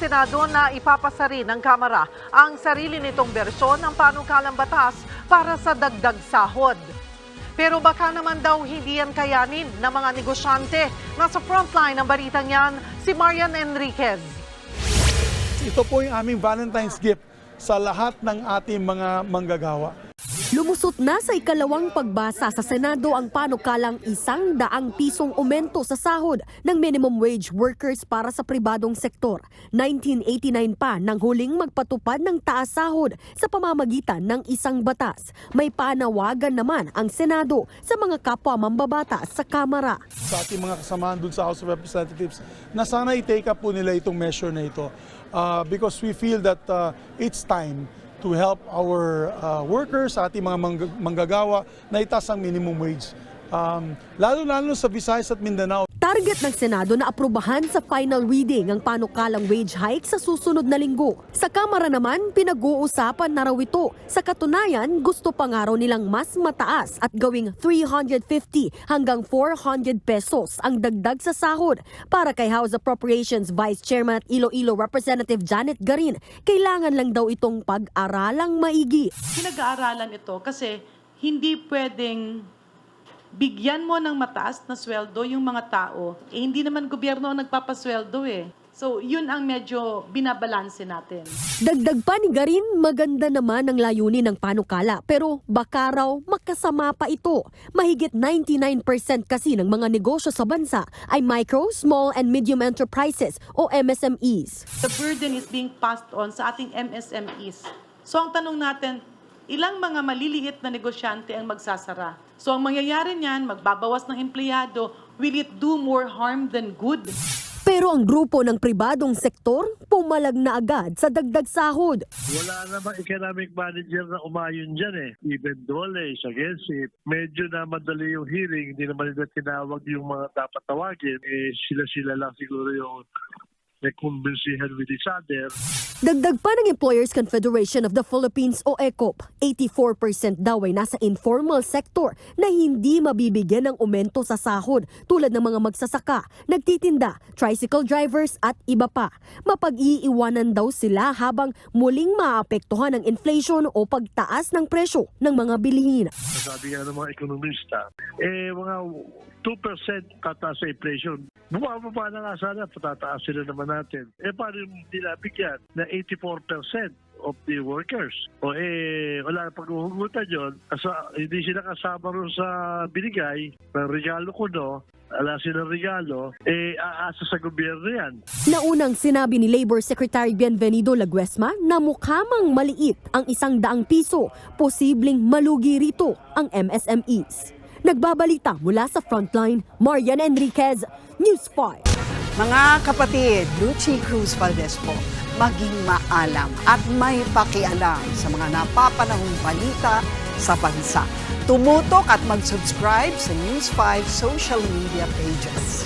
Senado na ipapasa rin ng Kamara ang sarili nitong bersyon ng panukalang batas para sa dagdag sahod. Pero baka naman daw hindi yan kayanin ng mga negosyante. Nasa frontline ng balitang yan, si Marian Enriquez. Ito po yung aming Valentine's gift sa lahat ng ating mga manggagawa. Lumusot na sa ikalawang pagbasa sa Senado ang panukalang 100 pisong aumento sa sahod ng minimum wage workers para sa pribadong sektor. 1989 pa nang huling magpatupad ng taas sahod sa pamamagitan ng isang batas. May panawagan naman ang Senado sa mga kapwa mambabatas sa Kamara. Sa ating mga kasamahan dun sa House of Representatives na sana i-take up po nila itong measure na ito because we feel that it's time to help our workers, ating mga manggagawa na itaas ang minimum wage. Lalo-lalo sa Visayas at Mindanao. Target ng Senado na aprubahan sa final reading ang panukalang wage hike sa susunod na linggo. Sa Kamara naman, pinag-uusapan na raw ito. Sa katunayan, gusto pa nga raw nilang mas mataas at gawing 350 hanggang 400 pesos ang dagdag sa sahod. Para kay House Appropriations Vice Chairman at Iloilo Representative Janet Garin, kailangan lang daw itong pag-aralang maigi. Pinag-aaralan ito kasi hindi pwedeng bigyan mo ng mataas na sweldo yung mga tao, hindi naman gobyerno ang nagpapasweldo eh. So, yun ang medyo binabalanse natin. Dagdag pa ni Garin, maganda naman ang layunin ng panukala pero baka raw makasama pa ito. Mahigit 99% kasi ng mga negosyo sa bansa ay micro, small and medium enterprises o MSMEs. The burden is being passed on sa ating MSMEs. So, ang tanong natin, ilang mga maliliit na negosyante ang magsasara? So ang mangyayari niyan, magbabawas ng empleyado, will it do more harm than good? Pero ang grupo ng pribadong sektor, pumalag na agad sa dagdag sahod. Wala namang economic manager na umayon dyan eh. Even Dole, against it. Medyo na madali yung hearing, hindi naman nila tinawag yung mga dapat tawagin. Sila-sila lang siguro yung nagkumbinsihan with each other. Dagdag pa ng Employers Confederation of the Philippines o ECOP, 84% daw ay nasa informal sector na hindi mabibigyan ng aumento sa sahod tulad ng mga magsasaka, nagtitinda, tricycle drivers at iba pa. Mapag-iiwanan daw sila habang muling maapektuhan ng inflation o pagtaas ng presyo ng mga bilihin. Sabi nga ng mga ekonomista, mga 2% tataas sa inflation. Bumababa na nga sana, patataas sila naman natin. Paano yung nilabigyan na 84% of the workers? Wala na pag-uhugutan yun. Hindi sila kasama rin sa binigay ng regalo ko, no? Ala silang regalo, aasa sa gobyerno yan. Naunang sinabi ni Labor Secretary Bienvenido Laguesma na mukhamang maliit ang 100 piso. Posibleng malugi rito ang MSMEs. Nagbabalita mula sa Frontline, Marian Enriquez, News 5. Mga kapatid, Lucy Cruz Valdez po, maging maalam at may pakialam sa mga napapanahong balita sa bansa. Tumutok at mag-subscribe sa News 5 social media pages.